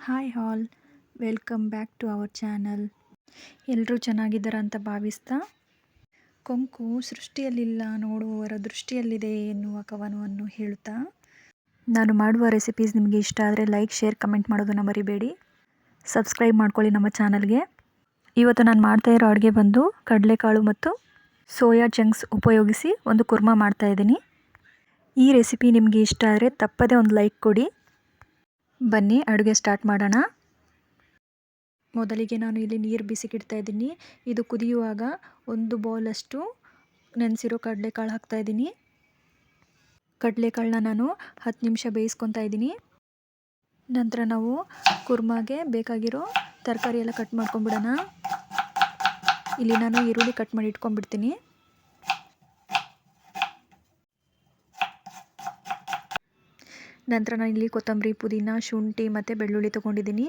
Hi all, welcome back to our channel. ಎಲ್ಲರೂ ಚೆನ್ನಾಗಿದ್ದಾರೆ ಅಂತ ಭಾವಿಸ್ತಾ, ಕೊಂಕು ಸೃಷ್ಟಿಯಲ್ಲಿಲ್ಲ ನೋಡುವವರ ದೃಷ್ಟಿಯಲ್ಲಿದೆ ಎನ್ನುವ ಕವನವನ್ನು ಹೇಳುತ್ತಾ, ನಾನು ಮಾಡುವ ರೆಸಿಪೀಸ್ ನಿಮಗೆ ಇಷ್ಟ ಆದರೆ ಲೈಕ್, ಶೇರ್, ಕಮೆಂಟ್ ಮಾಡೋದನ್ನು ಮರಿಬೇಡಿ. ಸಬ್ಸ್ಕ್ರೈಬ್ ಮಾಡ್ಕೊಳ್ಳಿ ನಮ್ಮ ಚಾನಲ್ಗೆ. ಇವತ್ತು ನಾನು ಮಾಡ್ತಾ ಇರೋ ಅಡುಗೆ ಬಂದು ಕಡಲೆಕಾಳು ಮತ್ತು ಸೋಯಾ ಚಂಕ್ಸ್ ಉಪಯೋಗಿಸಿ ಒಂದು ಕುರ್ಮಾ ಮಾಡ್ತಾಯಿದ್ದೀನಿ. ಈ ರೆಸಿಪಿ ನಿಮಗೆ ಇಷ್ಟ ಆದರೆ ತಪ್ಪದೇ ಒಂದು ಲೈಕ್ ಕೊಡಿ. ಬನ್ನಿ ಅಡುಗೆ ಸ್ಟಾರ್ಟ್ ಮಾಡೋಣ. ಮೊದಲಿಗೆ ನಾನು ಇಲ್ಲಿ ನೀರು ಬಿಸಿಗಿಡ್ತಾ ಇದ್ದೀನಿ. ಇದು ಕುದಿಯುವಾಗ 1 ಬೌಲಷ್ಟು ನೆನೆಸಿರೋ ಕಡಲೆಕಾಳು ಹಾಕ್ತಾಯಿದ್ದೀನಿ. ಕಡಲೆಕಾಳನ್ನ ನಾನು 10 ನಿಮಿಷ ಬೇಯಿಸ್ಕೊತಾ ಇದ್ದೀನಿ. ನಂತರ ನಾವು ಕುರ್ಮಾಗೆ ಬೇಕಾಗಿರೋ ತರಕಾರಿ ಎಲ್ಲ ಕಟ್ ಮಾಡ್ಕೊಂಬಿಡೋಣ. ಇಲ್ಲಿ ನಾನು ಈರುಳ್ಳಿ ಕಟ್ ಮಾಡಿ ಇಟ್ಕೊಂಡ್ಬಿಡ್ತೀನಿ. ನಂತರ ನಾನು ಇಲ್ಲಿ ಕೊತ್ತಂಬರಿ, ಪುದೀನ, ಶುಂಠಿ ಮತ್ತು ಬೆಳ್ಳುಳ್ಳಿ ತೊಗೊಂಡಿದ್ದೀನಿ.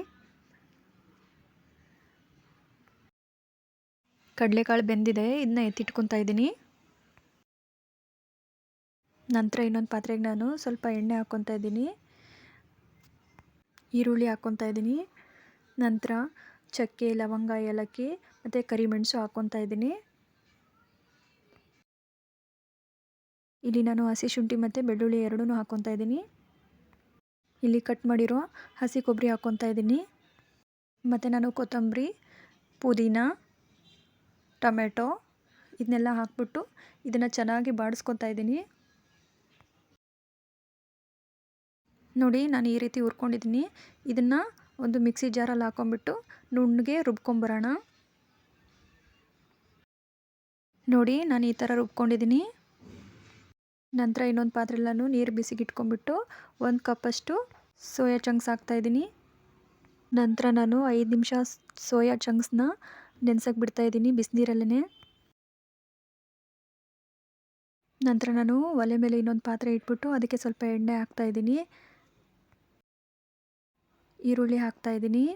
ಕಡಲೆಕಾಳು ಬೆಂದಿದೆ, ಇದನ್ನ ಎತ್ತಿಟ್ಕೊತಾ ಇದ್ದೀನಿ. ನಂತರ ಇನ್ನೊಂದು ಪಾತ್ರೆಗೆ ನಾನು ಸ್ವಲ್ಪ ಎಣ್ಣೆ ಹಾಕ್ಕೊತಾ ಇದ್ದೀನಿ. ಈರುಳ್ಳಿ ಹಾಕ್ಕೊತಾ ಇದ್ದೀನಿ. ನಂತರ ಚಕ್ಕೆ, ಲವಂಗ, ಏಲಕ್ಕಿ ಮತ್ತು ಕರಿಮೆಣಸು ಹಾಕ್ಕೊತಾ ಇದ್ದೀನಿ. ಇಲ್ಲಿ ನಾನು ಹಸಿ ಶುಂಠಿ ಮತ್ತು ಬೆಳ್ಳುಳ್ಳಿ ಎರಡೂ ಹಾಕ್ಕೊತಾ ಇದ್ದೀನಿ. ಇಲ್ಲಿ ಕಟ್ ಮಾಡಿರೋ ಹಸಿ ಕೊಬ್ಬರಿ ಹಾಕ್ಕೊತಾ ಇದ್ದೀನಿ. ಮತ್ತು ನಾನು ಕೊತ್ತಂಬರಿ, ಪುದೀನ, ಟೊಮೆಟೊ ಇದನ್ನೆಲ್ಲ ಹಾಕ್ಬಿಟ್ಟು ಇದನ್ನು ಚೆನ್ನಾಗಿ ಬಾಡಿಸ್ಕೊತಾ ಇದ್ದೀನಿ. ನೋಡಿ, ನಾನು ಈ ರೀತಿ ಹುರ್ಕೊಂಡಿದ್ದೀನಿ. ಇದನ್ನು ಒಂದು ಮಿಕ್ಸಿ ಜಾರಲ್ಲಿ ಹಾಕ್ಕೊಂಬಿಟ್ಟು ನುಣ್ಣಗೆ ರುಬ್ಕೊಂಬರೋಣ. ನೋಡಿ, ನಾನು ಈ ಥರ ರುಬ್ಕೊಂಡಿದ್ದೀನಿ. ನಂತರ ಇನ್ನೊಂದು ಪಾತ್ರೆಯಲ್ಲಿ ನಾನು ನೀರು ಬಿಸಿಗಿಟ್ಕೊಂಡ್ಬಿಟ್ಟು 1 ಕಪ್ಪಷ್ಟು ಸೋಯಾ ಚಂಕ್ಸ್ ಹಾಕ್ತಾಯಿದ್ದೀನಿ. ನಂತರ ನಾನು 5 ನಿಮಿಷ ಸೋಯಾ ಚಂಕ್ಸ್ನ ನೆನೆಸಕ್ಕೆ ಬಿಡ್ತಾಯಿದ್ದೀನಿ ಬಿಸಿನೀರಲ್ಲೇ. ನಂತರ ನಾನು ಒಲೆ ಮೇಲೆ ಇನ್ನೊಂದು ಪಾತ್ರೆ ಇಟ್ಬಿಟ್ಟು ಅದಕ್ಕೆ ಸ್ವಲ್ಪ ಎಣ್ಣೆ ಹಾಕ್ತಾಯಿದ್ದೀನಿ. ಈರುಳ್ಳಿ ಹಾಕ್ತಾಯಿದ್ದೀನಿ.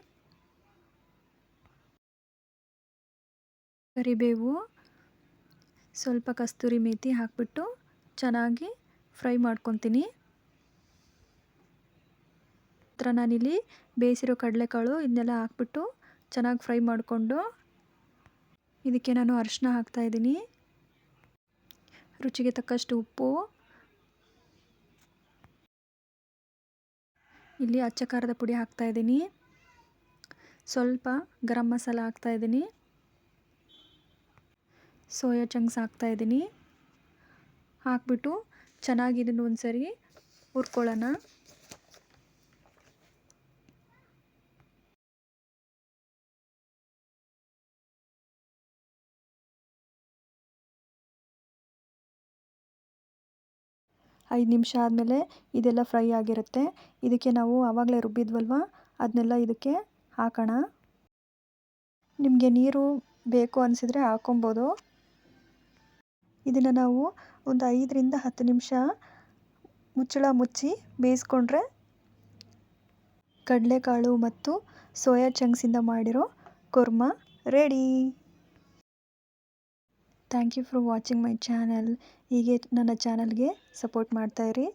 ಕರಿಬೇವು, ಸ್ವಲ್ಪ ಕಸ್ತೂರಿ ಮೇಥಿ ಹಾಕ್ಬಿಟ್ಟು ಚೆನ್ನಾಗಿ ಫ್ರೈ ಮಾಡ್ಕೊತೀನಿ. ನಂತರ ನಾನಿಲ್ಲಿ ಬೇಯಿಸಿರೋ ಕಡಲೆಕಾಳು ಇದನ್ನೆಲ್ಲ ಹಾಕ್ಬಿಟ್ಟು ಚೆನ್ನಾಗಿ ಫ್ರೈ ಮಾಡಿಕೊಂಡು ಇದಕ್ಕೆ ನಾನು ಅರಿಶಿನ ಹಾಕ್ತಾಯಿದ್ದೀನಿ. ರುಚಿಗೆ ತಕ್ಕಷ್ಟು ಉಪ್ಪು, ಇಲ್ಲಿ ಅಚ್ಚ ಖಾರದ ಪುಡಿ ಹಾಕ್ತಾಯಿದ್ದೀನಿ. ಸ್ವಲ್ಪ ಗರಂ ಮಸಾಲ ಹಾಕ್ತಾಯಿದ್ದೀನಿ. ಸೋಯಾ ಚಂಕ್ಸ್ ಹಾಕ್ತಾಯಿದ್ದೀನಿ. ಹಾಕ್ಬಿಟ್ಟು ಚೆನ್ನಾಗಿ ಇದನ್ನು ಒಂದು ಸರಿ ಹುರ್ಕೊಳ್ಳೋಣ. ಐದು ನಿಮಿಷ ಆದಮೇಲೆ ಇದೆಲ್ಲ ಫ್ರೈ ಆಗಿರುತ್ತೆ. ಇದಕ್ಕೆ ನಾವು ಆವಾಗಲೇ ರುಬ್ಬಿದ್ವಲ್ವ ಅದನ್ನೆಲ್ಲ ಇದಕ್ಕೆ ಹಾಕೋಣ. ನಿಮಗೆ ನೀರು ಬೇಕು ಅನಿಸಿದರೆ ಹಾಕ್ಕೊಬೋದು. ಇದನ್ನು ನಾವು ಒಂದು 5 ರಿಂದ 10 ನಿಮಿಷ ಮುಚ್ಚಳ ಮುಚ್ಚಿ ಬೇಯಿಸ್ಕೊಂಡ್ರೆ ಕಡಲೆಕಾಳು ಮತ್ತು ಸೋಯಾ ಚಂಕ್ಸಿಂದ ಮಾಡಿರೋ korma ready. Thank you for watching my channel. ಹೀಗೆ ನನ್ನ ಚಾನಲ್ಗೆ ಸಪೋರ್ಟ್ ಮಾಡ್ತಾಯಿರಿ.